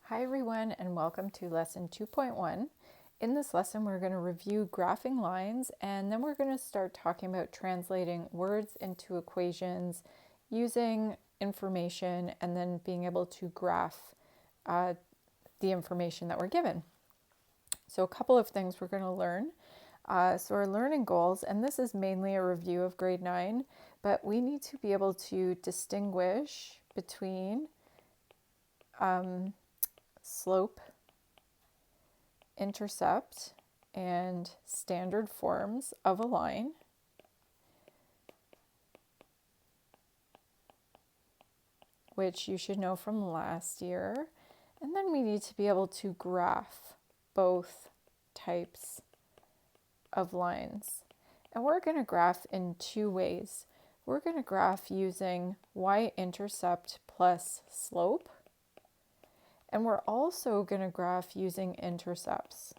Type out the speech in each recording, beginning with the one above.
Hi everyone, and welcome to lesson 2.1. In this lesson, we're going to review graphing lines, and then we're going to start talking about translating words into equations using information and then being able to graph the information that we're given. So a couple of things we're going to learn. So our learning goals, and this is mainly a review of grade 9, but we need to be able to distinguish between slope, intercept, and standard forms of a line. Which you should know from last year. And then we need to be able to graph both types of lines. And we're going to graph in two ways. We're going to graph using y-intercept plus slope. And we're also going to graph using intercepts.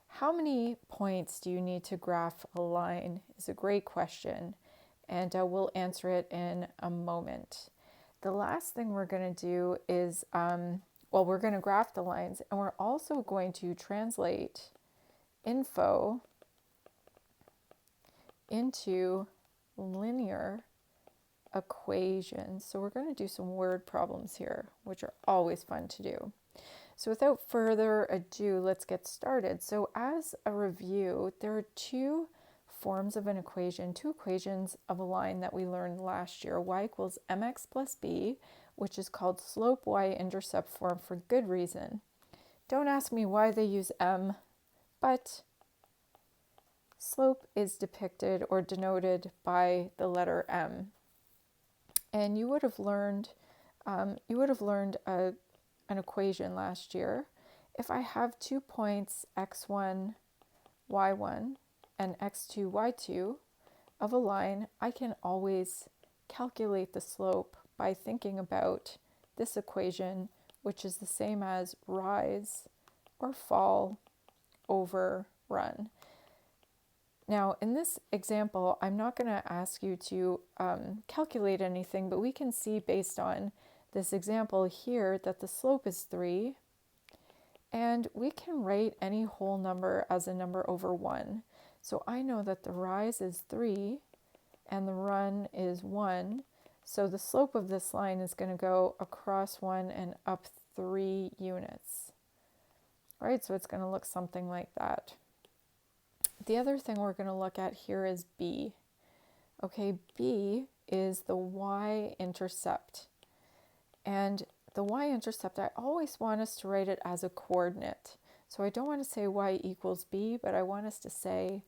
How many points do you need to graph a line is a great question, and we'll answer it in a moment. The last thing we're going to do is, we're going to graph the lines, and we're also going to translate info into linear equations. So we're going to do some word problems here, which are always fun to do. So without further ado, let's get started. So as a review, there are two forms of an equation, two equations of a line that we learned last year. Y equals mx plus b, which is called slope y-intercept form for good reason. Don't ask me why they use m, but slope is depicted or denoted by the letter m. And you would have learned an equation last year. If I have 2 points x1, y1, and x2, y2 of a line, I can always calculate the slope by thinking about this equation, which is the same as rise or fall over run. Now, in this example, I'm not going to ask you to calculate anything, but we can see based on this example here that the slope is 3, and we can write any whole number as a number over 1. So I know that the rise is 3 and the run is 1. So the slope of this line is going to go across 1 and up 3 units. All right, so it's going to look something like that. The other thing we're going to look at here is B. Okay, B is the y-intercept. And the y-intercept, I always want us to write it as a coordinate. So I don't want to say y equals b, but I want us to say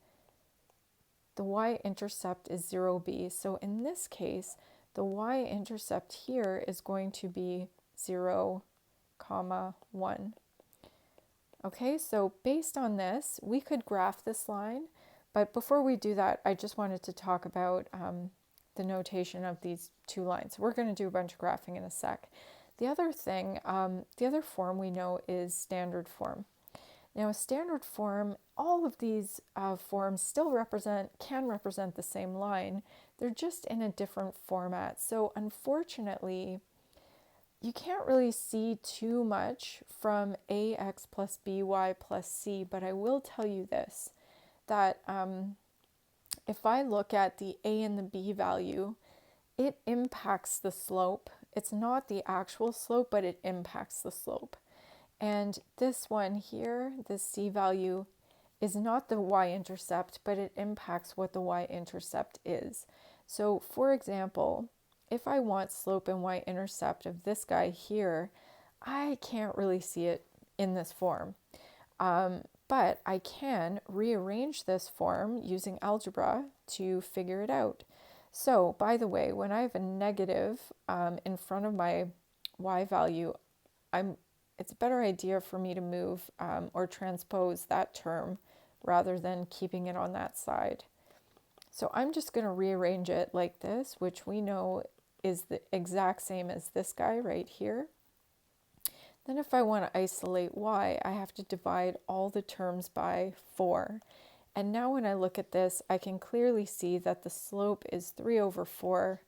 the y-intercept is 0b. So in this case, the y-intercept here is going to be 0, 1. Okay, so based on this, we could graph this line, but before we do that, I just wanted to talk about the notation of these two lines. We're going to do a bunch of graphing in a sec. The other thing, the other form we know is standard form. Now, a standard form, all of these forms still can represent the same line. They're just in a different format. So unfortunately, you can't really see too much from ax plus by plus c, but I will tell you this, that if I look at the a and the b value, it impacts the slope. It's not the actual slope, but it impacts the slope. And this one here, this c value, is not the y-intercept, but it impacts what the y-intercept is. So for example, if I want slope and y-intercept of this guy here, I can't really see it in this form. But I can rearrange this form using algebra to figure it out. So, by the way, when I have a negative in front of my y value, it's a better idea for me to move or transpose that term rather than keeping it on that side. So I'm just going to rearrange it like this, which we know is the exact same as this guy right here. Then if I want to isolate y, I have to divide all the terms by 4. And now when I look at this, I can clearly see that the slope is 3 over 4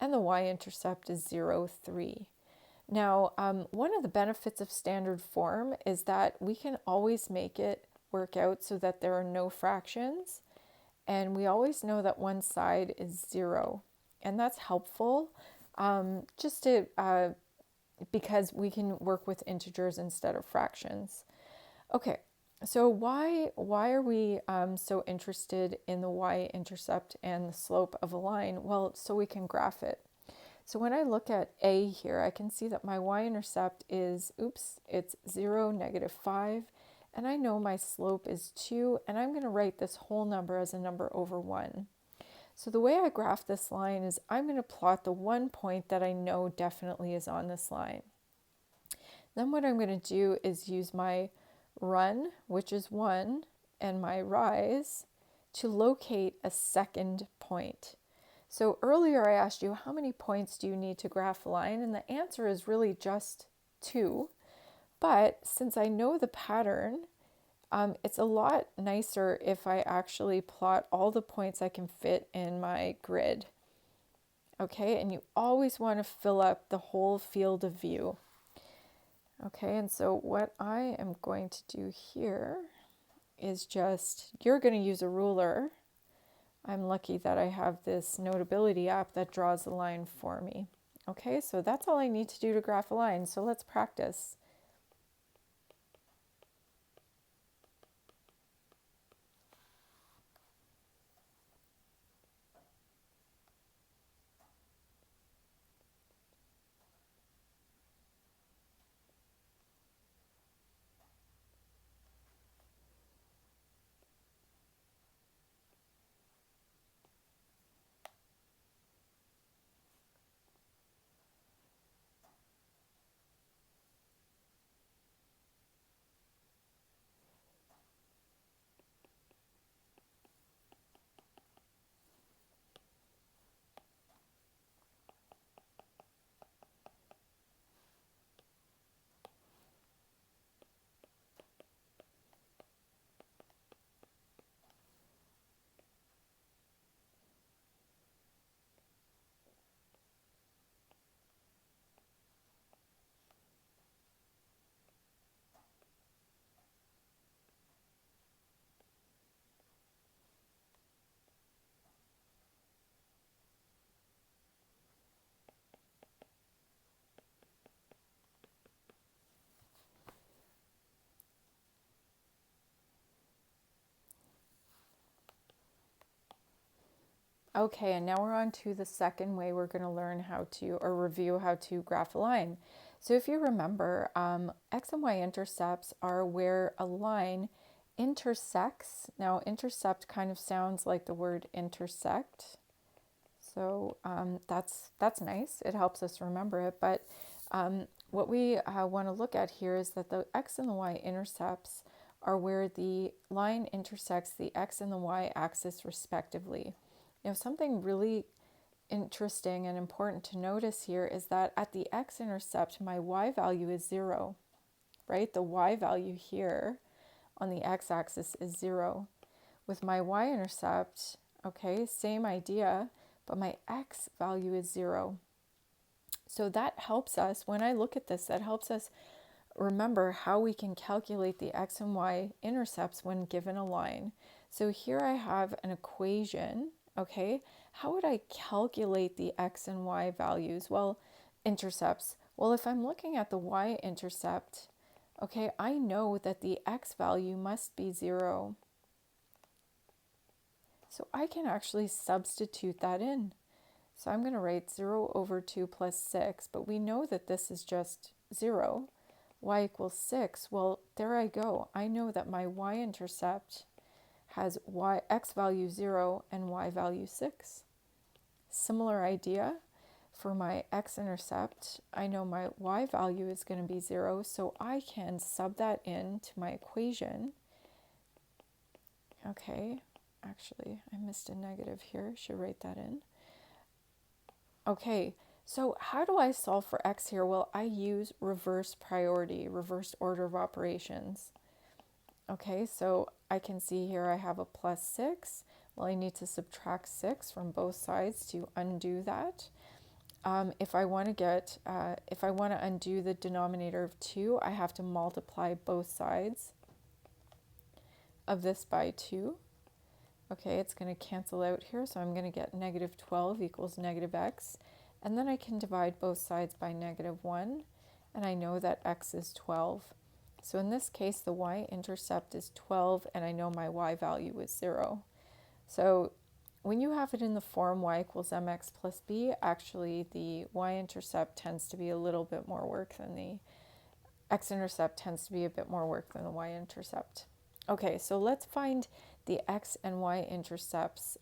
and the y-intercept is 0, 3. Now, one of the benefits of standard form is that we can always make it work out so that there are no fractions, and we always know that one side is 0. And that's helpful just to because we can work with integers instead of fractions. Okay, so why are we so interested in the y-intercept and the slope of a line? Well, so we can graph it. So when I look at A here, I can see that my y-intercept is, it's 0, -5, and I know my slope is 2, and I'm going to write this whole number as a number over 1. So the way I graph this line is I'm going to plot the one point that I know definitely is on this line. Then what I'm going to do is use my run, which is 1, and my rise to locate a second point. So earlier I asked you, how many points do you need to graph a line? And the answer is really just 2. But since I know the pattern, it's a lot nicer if I actually plot all the points I can fit in my grid. Okay, and you always want to fill up the whole field of view. Okay, and so what I am going to do here is you're going to use a ruler. I'm lucky that I have this Notability app that draws a line for me. Okay, so that's all I need to do to graph a line. So let's practice. Okay, and now we're on to the second way we're going to learn how to, or review how to graph a line. So if you remember, x and y intercepts are where a line intersects. Now, intercept kind of sounds like the word intersect. So that's nice. It helps us remember it. But what we want to look at here is that the x and the y intercepts are where the line intersects the x and the y axis respectively. Now, something really interesting and important to notice here is that at the x-intercept, my y value is 0, right? The y value here on the x-axis is 0. With my y-intercept, okay, same idea, but my x value is 0. So that helps us, when I look at this, that helps us remember how we can calculate the x and y intercepts when given a line. So here I have an equation. Okay, how would I calculate the x and y values? Well, intercepts. Well, if I'm looking at the y-intercept, okay, I know that the x value must be 0. So I can actually substitute that in. So I'm going to write 0 over 2 plus 6, but we know that this is just 0. Y equals 6. Well, there I go. I know that my y-intercept has x value 0 and y value 6. Similar idea for my x-intercept. I know my y value is going to be 0, so I can sub that into my equation. Okay, actually, I missed a negative here. Should write that in. Okay, so how do I solve for x here? Well, I use reverse priority, reverse order of operations. Okay, so I can see here I have a plus 6. Well, I need to subtract 6 from both sides to undo that. if I want to undo the denominator of 2, I have to multiply both sides of this by 2. Okay, it's going to cancel out here, so I'm going to get negative 12 equals negative x. And then I can divide both sides by negative 1, and I know that x is 12. So in this case, the y-intercept is 12, and I know my y value is 0. So when you have it in the form y equals mx plus b, actually the y-intercept tends to be a little bit more work than the x-intercept tends to be a bit more work than the y-intercept. Okay, so let's find the x and y-intercepts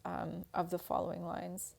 of the following lines.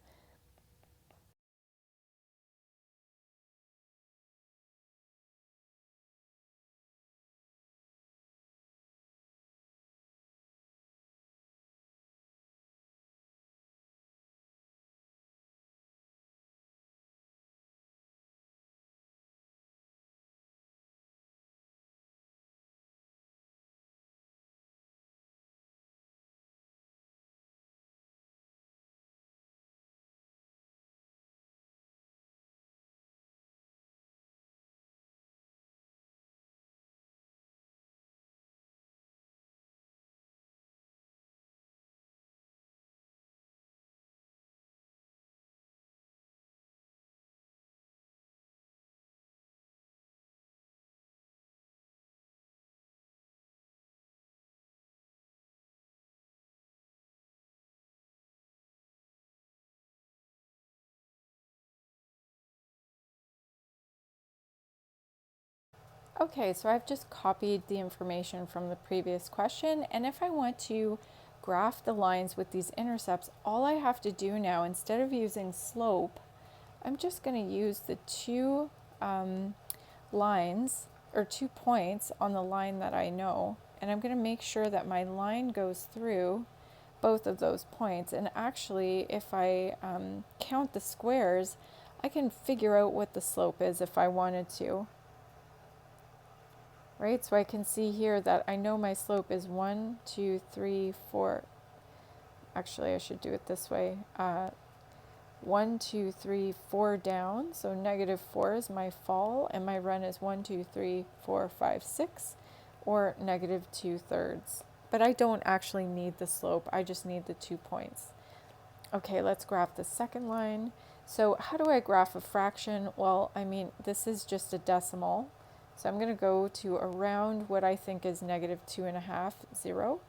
Okay, so I've just copied the information from the previous question, and if I want to graph the lines with these intercepts, all I have to do now, instead of using slope, I'm just going to use the two lines, or 2 points on the line that I know, and I'm going to make sure that my line goes through both of those points. And actually, if I count the squares, I can figure out what the slope is if I wanted to. Right, so I can see here that I know my slope is 1, 2, 3, 4. Actually, I should do it this way. 1, 2, 3, 4 down. So negative 4 is my fall, and my run is 1, 2, 3, 4, 5, 6, or negative 2/3. But I don't actually need the slope, I just need the 2 points. Okay, let's graph the second line. So how do I graph a fraction? Well, I mean, this is just a decimal. So I'm going to go to around what I think is negative 2.5, 0.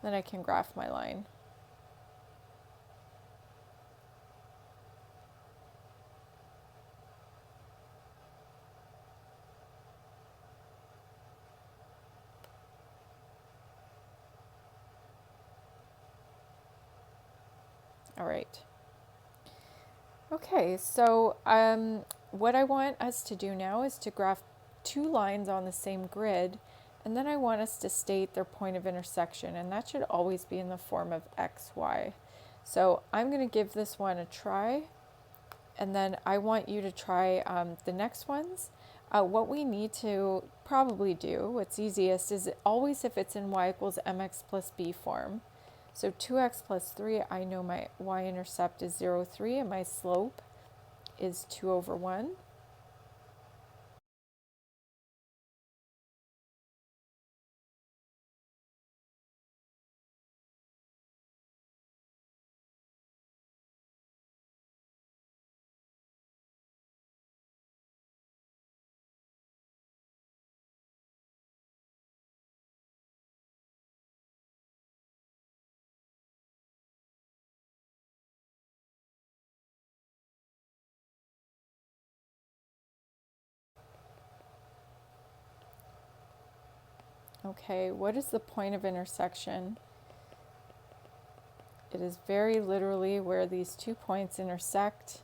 Then I can graph my line. All right. Okay, so what I want us to do now is to graph 2 lines on the same grid, and then I want us to state their point of intersection, and that should always be in the form of x, y. So I'm going to give this one a try, and then I want you to try the next ones. What we need to probably do, what's easiest, is always if it's in y equals mx plus b form. So 2x plus 3, I know my y-intercept is 0, 3, and my slope is 2 over 1. Okay, what is the point of intersection? It is very literally where these 2 points intersect,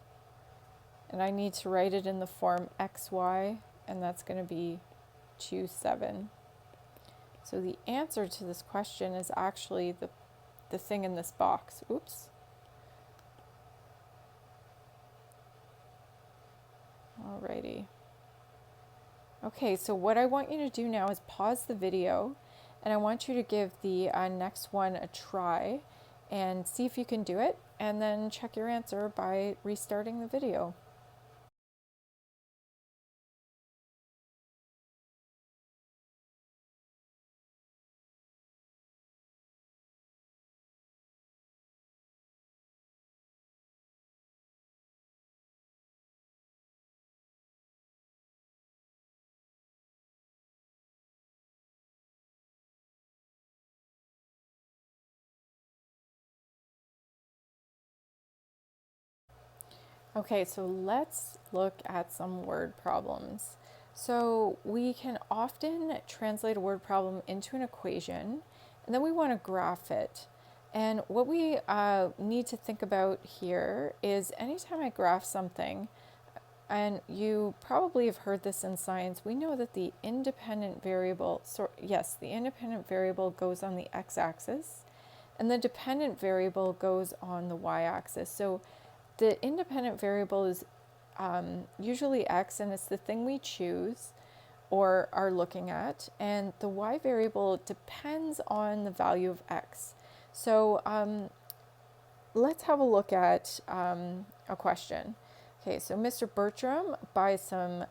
and I need to write it in the form xy, and that's going to be 2, 7. So the answer to this question is actually the thing in this box. Oops. Alrighty. Okay, so what I want you to do now is pause the video, and I want you to give the next one a try. and see if you can do it, and then check your answer by restarting the video. Okay, so let's look at some word problems. So we can often translate a word problem into an equation, and then we want to graph it. And what we need to think about here is anytime I graph something, and you probably have heard this in science, we know that the independent variable, the independent variable goes on the x-axis, and the dependent variable goes on the y-axis. So the independent variable is usually x, and it's the thing we choose or are looking at, and the y variable depends on the value of x. So let's have a look at a question. Okay, so Mr. Bertram buys some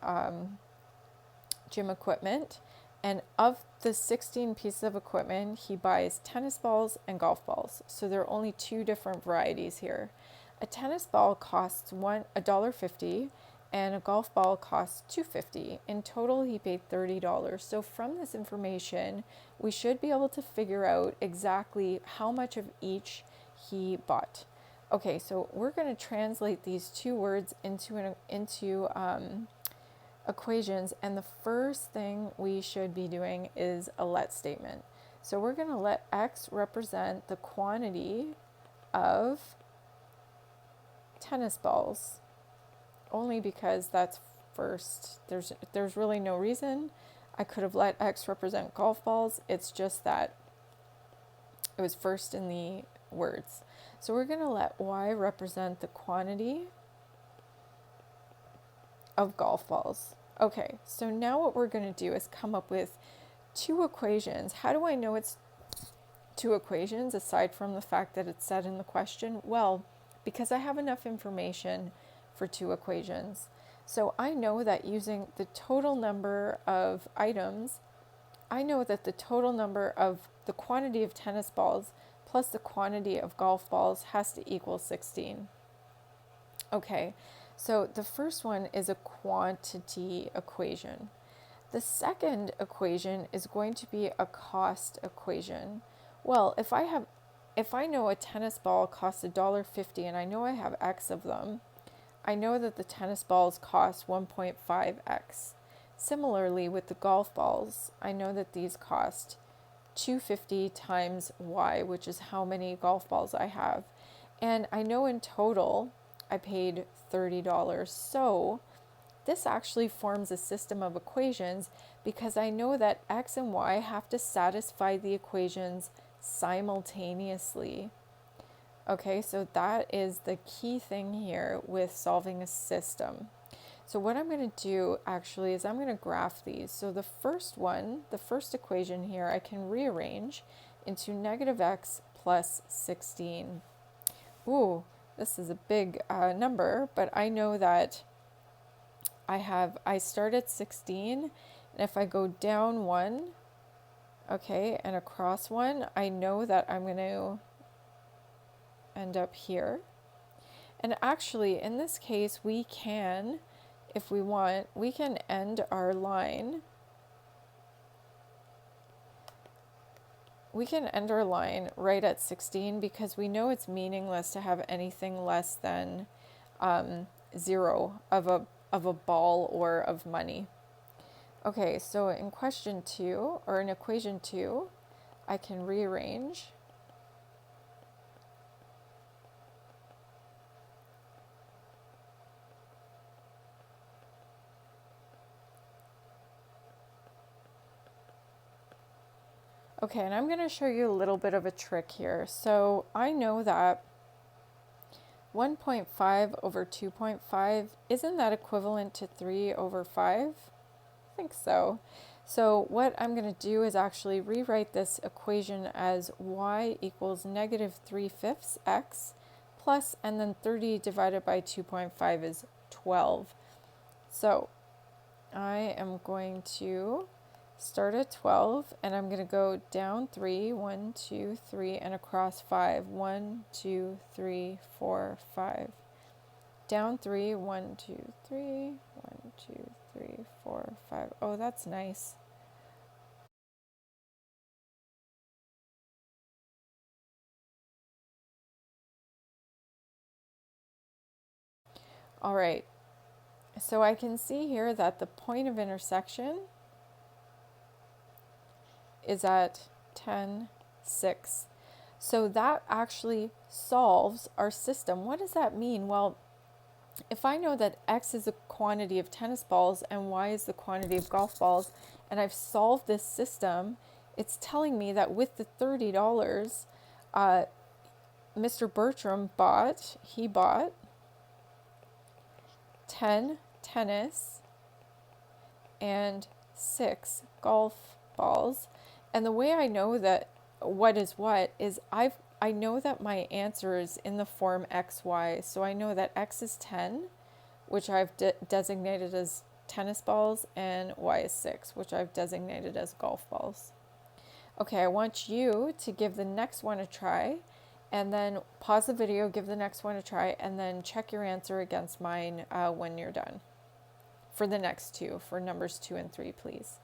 gym equipment, and of the 16 pieces of equipment, he buys tennis balls and golf balls. So there are only two different varieties here. A tennis ball costs $1.50 and a golf ball costs $2.50. In total, he paid $30. So from this information, we should be able to figure out exactly how much of each he bought. Okay, so we're going to translate these two words into equations, and the first thing we should be doing is a let statement. So we're going to let x represent the quantity of tennis balls, only because that's first. There's really no reason. I could have let x represent golf balls. It's just that it was first in the words. So we're going to let y represent the quantity of golf balls. Okay, so now what we're going to do is come up with two equations. How do I know it's two equations aside from the fact that it's said in the question? Well, because I have enough information for two equations. So I know that using the total number of items, I know that the total number of the quantity of tennis balls plus the quantity of golf balls has to equal 16. Okay, so the first one is a quantity equation. The second equation is going to be a cost equation. Well, if I know a tennis ball costs $1.50 and I know I have X of them, I know that the tennis balls cost 1.5x. Similarly, with the golf balls, I know that these cost 250 times y, which is how many golf balls I have. And I know in total I paid $30. So this actually forms a system of equations because I know that x and y have to satisfy the equations simultaneously. Okay, so that is the key thing here with solving a system. So what I'm going to do actually is I'm going to graph these. So the first one, the first equation here, I can rearrange into negative x plus 16. Ooh, this is a big number, but I know that I start at 16, and if I go down 1, okay, and across 1, I know that I'm going to end up here. And actually, in this case, we can, if we want, we can end our line. We can end our line right at 16 because we know it's meaningless to have anything less than 0 of a ball or of money. Okay, so in question 2, or in equation 2, I can rearrange. Okay, and I'm going to show you a little bit of a trick here. So I know that 1.5 over 2.5, isn't that equivalent to 3 over 5? I think so. So what I'm going to do is actually rewrite this equation as y equals negative 3/5 x plus, and then 30 divided by 2.5 is 12. So I am going to start at 12 and I'm going to go down 3, 1, 2, 3, and across 5, 1, 2, 3, 4, 5. Down 3, 1, 2, 3, 1, 2, 3, 4, 5. Oh, that's nice. All right, so I can see here that the point of intersection is at 10, 6. So that actually solves our system. What does that mean? Well, if I know that x is the quantity of tennis balls and y is the quantity of golf balls, and I've solved this system, it's telling me that with the $30, Mr. Bertram bought 10 tennis and 6 golf balls. And the way I know that what is what is I know that my answer is in the form xy. So I know that x is 10, which I've designated as tennis balls, and y is 6, which I've designated as golf balls. Okay, I want you to give the next one a try, and then pause the video, give the next one a try, and then check your answer against mine when you're done. For the next two, for numbers 2 and 3, please.